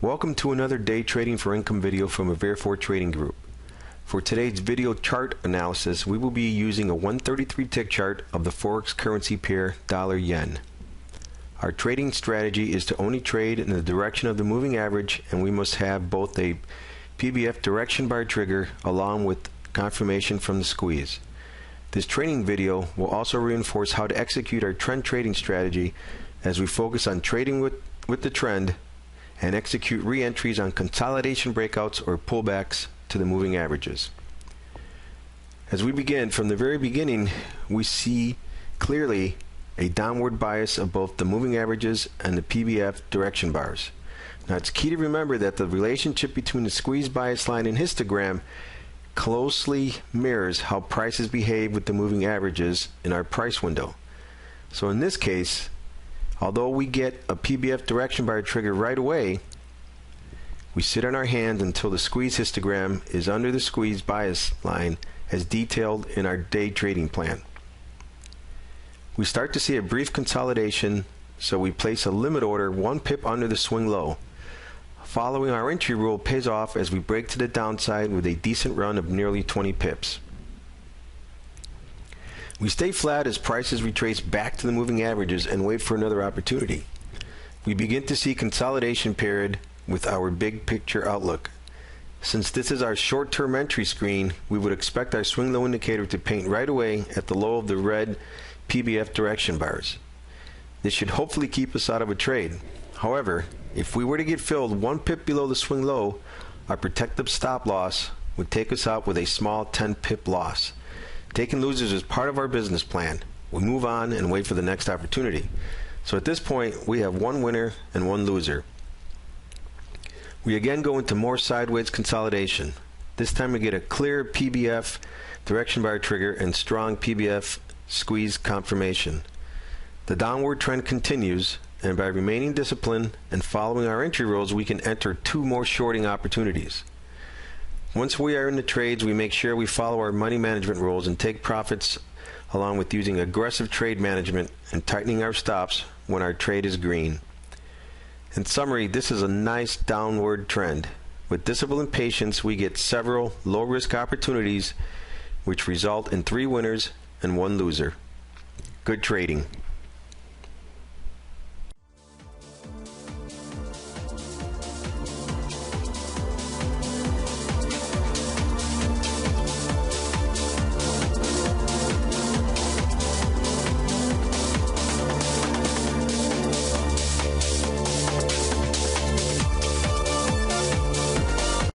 Welcome to another day trading for income video from a Verifore Trading Group. For today's video chart analysis, we will be using a 133 tick chart of the Forex currency pair dollar-yen. Our trading strategy is to only trade in the direction of the moving average, and we must have both a PBF direction bar trigger along with confirmation from the squeeze. This training video will also reinforce how to execute our trend trading strategy as we focus on trading with the trend and execute re-entries on consolidation breakouts or pullbacks to the moving averages. As we begin, from the very beginning, we see clearly a downward bias of both the moving averages and the PBF direction bars. Now, it's key to remember that the relationship between the squeeze bias line and histogram closely mirrors how prices behave with the moving averages in our price window. So in this case, although we get a PBF direction bar trigger right away, we sit on our hands until the squeeze histogram is under the squeeze bias line as detailed in our day trading plan. We start to see a brief consolidation, so we place a limit order 1 pip under the swing low. Following our entry rule pays off as we break to the downside with a decent run of nearly 20 pips. We stay flat as prices retrace back to the moving averages and wait for another opportunity. We begin to see consolidation paired with our big picture outlook. Since this is our short-term entry screen, we would expect our swing low indicator to paint right away at the low of the red PBF direction bars. This should hopefully keep us out of a trade. However, if we were to get filled 1 pip below the swing low, our protective stop loss would take us out with a small 10 pip loss. Taking losers is part of our business plan. We move on and wait for the next opportunity. So at this point, we have 1 winner and 1 loser. We again go into more sideways consolidation. This time we get a clear PBF direction bar trigger and strong PBF squeeze confirmation. The downward trend continues, and by remaining disciplined and following our entry rules, we can enter 2 more shorting opportunities. Once we are in the trades, we make sure we follow our money management rules and take profits, along with using aggressive trade management and tightening our stops when our trade is green. In summary, this is a nice downward trend. With discipline and patience, we get several low-risk opportunities which result in 3 winners and 1 loser. Good trading.